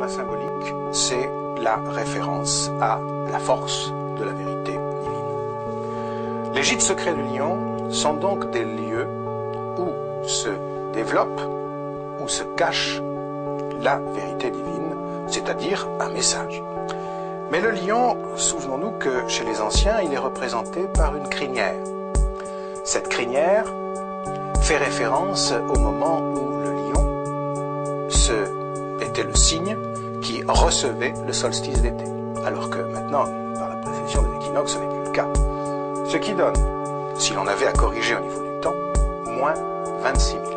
la symbolique, c'est la référence à la force de la vérité divine. Les gîtes secrets du lion sont donc des lieux où se développe, où se cache la vérité divine, c'est-à-dire un message. Mais le lion, souvenons-nous que chez les anciens, il est représenté par une crinière. Cette crinière fait référence au moment où le lion était le signe qui recevait le solstice d'été. Alors que maintenant, par la précession des équinoxes, ce n'est plus le cas. Ce qui donne, si l'on avait à corriger au niveau du temps, moins 26 000 ans.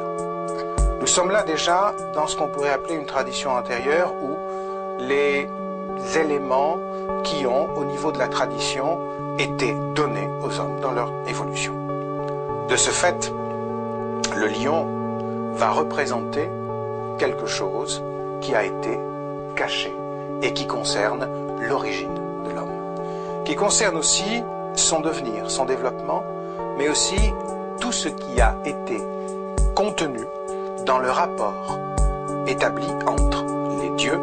Nous sommes là déjà dans ce qu'on pourrait appeler une tradition antérieure où les éléments qui ont, au niveau de la tradition, été donnés aux hommes dans leur évolution. De ce fait, le lion va représenter quelque chose qui a été caché et qui concerne l'origine de l'homme, qui concerne aussi son devenir, son développement, mais aussi tout ce qui a été contenu dans le rapport établi entre les dieux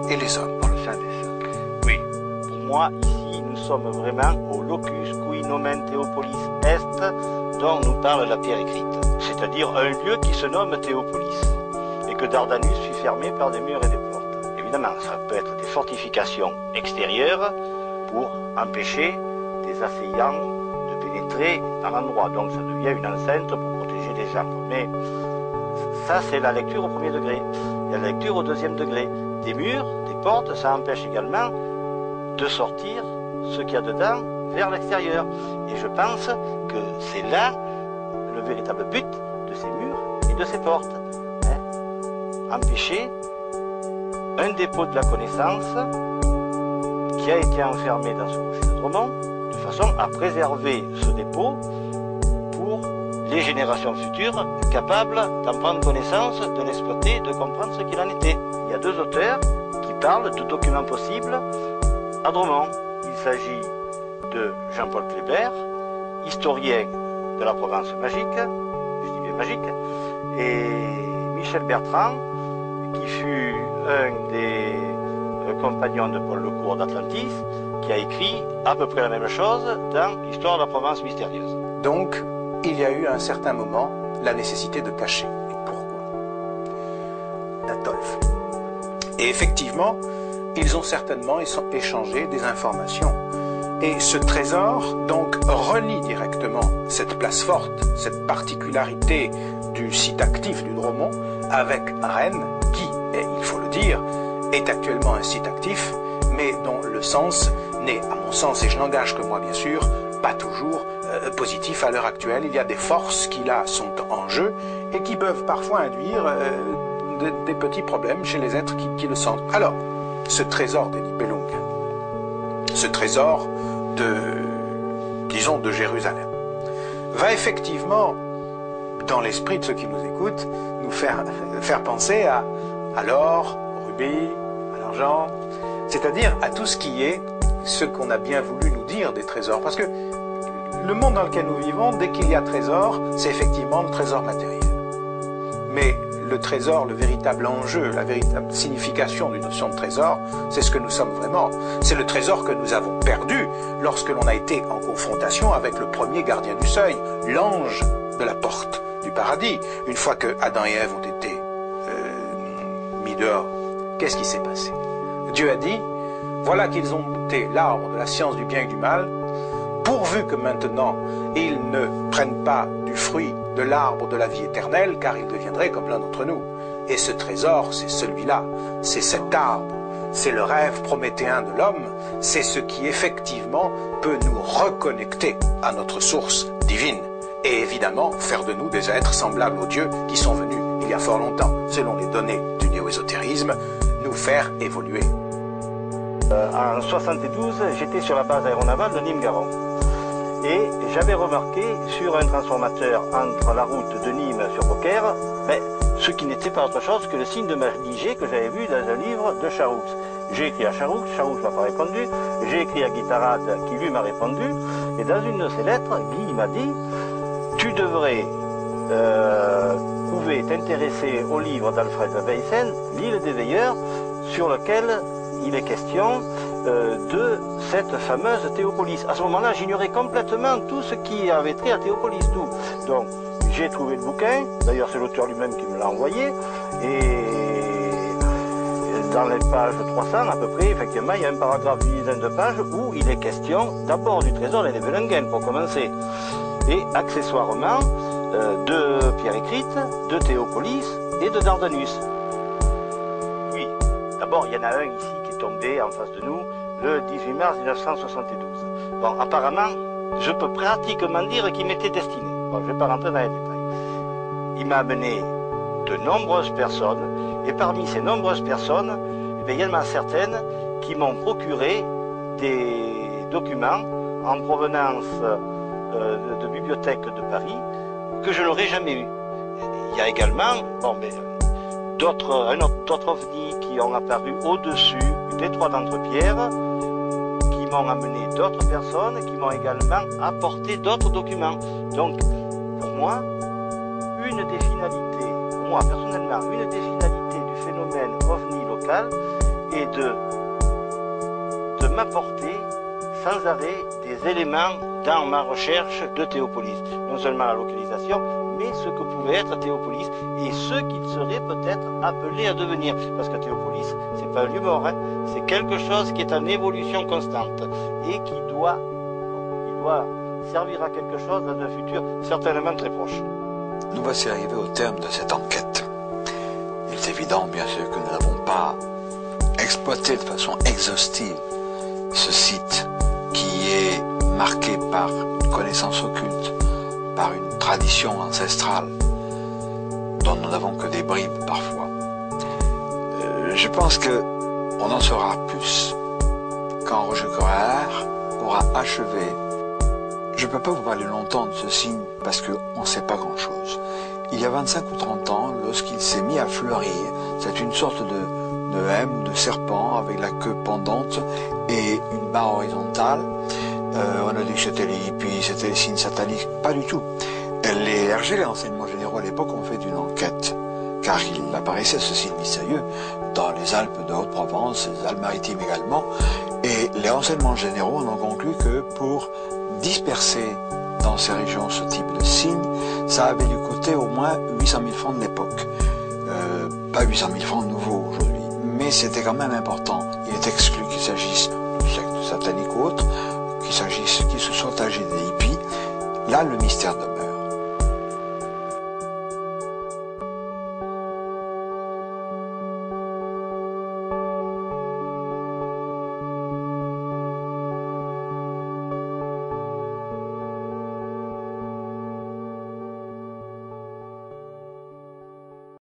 et les hommes. Dans le sein des saints. Oui, pour moi, ici, nous sommes vraiment au locus qui nomen Théopolis est, dont nous parle la pierre écrite, c'est-à-dire un lieu qui se nomme Théopolis, et que Dardanus fut fermé par des murs et des portes. Évidemment, ça peut être des fortifications extérieures pour empêcher des assaillants de pénétrer dans l'endroit, donc ça devient une enceinte pour protéger les gens. Mais ça, c'est la lecture au premier degré. Il y a la lecture au deuxième degré. Des murs, des portes, ça empêche également de sortir ce qu'il y a dedans vers l'extérieur. Et je pense que c'est là le véritable but de ces murs et de ces portes. Empêcher un dépôt de la connaissance qui a été enfermé dans ce rocher de Dromont, de façon à préserver ce dépôt pour les générations futures capables d'en prendre connaissance, de l'exploiter, de comprendre ce qu'il en était. Il y a deux auteurs qui parlent de documents possibles à Dromont. Il s'agit de Jean-Paul Kléber, historien de la Provence magique, je dis bien magique, et Michel Bertrand, qui fut un des compagnons de Paul Lecourt d'Atlantis, qui a écrit à peu près la même chose dans l'histoire de la Provence mystérieuse. Donc, il y a eu à un certain moment la nécessité de cacher. Et pourquoi? D'Atolphe. Et effectivement, ils ont certainement échangé des informations. Et ce trésor, donc, relie directement cette place forte, cette particularité du site actif du Dromont, avec Rennes, qui, et il faut le dire, est actuellement un site actif, mais dont le sens n'est, à mon sens, et je n'engage que moi bien sûr, pas toujours positif à l'heure actuelle. Il y a des forces qui là sont en jeu et qui peuvent parfois induire des petits problèmes chez les êtres qui le sentent. Alors, ce trésor des Nibelung, ce trésor disons, de Jérusalem, va effectivement, dans l'esprit de ceux qui nous écoutent, nous faire penser à l'or, au rubis, à l'argent, c'est-à-dire à tout ce qui est ce qu'on a bien voulu nous dire des trésors. Parce que le monde dans lequel nous vivons, dès qu'il y a trésor, c'est effectivement le trésor matériel. Mais le trésor, le véritable enjeu, la véritable signification d'une notion de trésor, c'est ce que nous sommes vraiment. C'est le trésor que nous avons perdu lorsque l'on a été en confrontation avec le premier gardien du seuil, l'ange de la porte du paradis. Une fois que Adam et Ève ont été mis dehors, qu'est-ce qui s'est passé? Dieu a dit, voilà qu'ils ont goûté l'arbre de la science du bien et du mal, pourvu que maintenant ils ne prennent pas du fruit de l'arbre de la vie éternelle, car ils deviendraient comme l'un d'entre nous. Et ce trésor, c'est celui-là, c'est cet arbre, c'est le rêve prométhéen de l'homme, c'est ce qui effectivement peut nous reconnecter à notre source divine, et évidemment faire de nous des êtres semblables aux dieux qui sont venus il y a fort longtemps, selon les données du néo-ésotérisme, nous faire évoluer. En 72, j'étais sur la base aéronavale de Nîmes-Garons. Et j'avais remarqué sur un transformateur entre la route de Nîmes sur Beaucaire, ce qui n'était pas autre chose que le signe de Marie que j'avais vu dans un livre de Charoux. J'ai écrit à Charoux ne m'a pas répondu, j'ai écrit à Guy Tarade qui lui m'a répondu, et dans une de ses lettres, Guy m'a dit « Tu devrais t'intéresser au livre d'Alfred Weissen, L'île des veilleurs, sur lequel il est question de cette fameuse Théopolis. À ce moment-là, j'ignorais complètement tout ce qui avait trait à Théopolis, tout. Donc, j'ai trouvé le bouquin, d'ailleurs c'est l'auteur lui-même qui me l'a envoyé, et dans les pages 300 à peu près, effectivement, il y a un paragraphe d'une dizaine de pages où il est question d'abord du trésor des Nibelungen, pour commencer, et accessoirement de Pierre Écrite, de Théopolis et de Dardanus. Oui, d'abord, il y en a un ici qui est tombé en face de nous le 18 mars 1972. Bon, apparemment, je peux pratiquement dire qu'il m'était destiné. Bon, je ne vais pas rentrer dans les détails. Il m'a amené de nombreuses personnes, et parmi ces nombreuses personnes, eh bien, il y en a certaines qui m'ont procuré des documents en provenance de bibliothèques de Paris que je n'aurais jamais eu. Il y a également d'autres ovnis qui ont apparu au-dessus du détroit d'Entrepierre, qui m'ont amené d'autres personnes, qui m'ont également apporté d'autres documents. Donc, pour moi, une des finalités, pour moi personnellement, une des finalités du phénomène ovni local est de m'apporter sans arrêt des éléments dans ma recherche de Théopolis. Non seulement la localisation, mais ce que pouvait être Théopolis et ce qu'il serait peut-être appelé à devenir. Parce que Théopolis, c'est pas un lieu mort, hein. C'est quelque chose qui est en évolution constante et qui doit servir à quelque chose dans un futur certainement très proche. Nous voici arrivés au terme de cette enquête. Il est évident, bien sûr, que nous n'avons pas exploité de façon exhaustive ce site qui est marqué par une connaissance occulte, par une tradition ancestrale dont nous n'avons que des bribes parfois. Je pense qu'on en saura plus quand Roger Coeur aura achevé. Je ne peux pas vous parler longtemps de ce signe parce qu'on ne sait pas grand-chose. Il y a 25 ou 30 ans, lorsqu'il s'est mis à fleurir, c'est une sorte de M, de serpent avec la queue pendante et une barre horizontale. On a dit que c'était les hippies, c'était les signes sataniques. Pas du tout. Les RG, les renseignements généraux à l'époque, ont fait une enquête, car il apparaissait ce signe mystérieux dans les Alpes de Haute-Provence, les Alpes-Maritimes également, et les renseignements généraux en ont conclu que pour disperser dans ces régions ce type de signe, ça avait dû coûter au moins 800 000 francs de l'époque. Pas 800 000 francs nouveaux aujourd'hui, mais c'était quand même important. Il est exclu qu'il s'agisse de secte satanique ou autre, qu'il se soit agi des hippies. Là, le mystère demeure.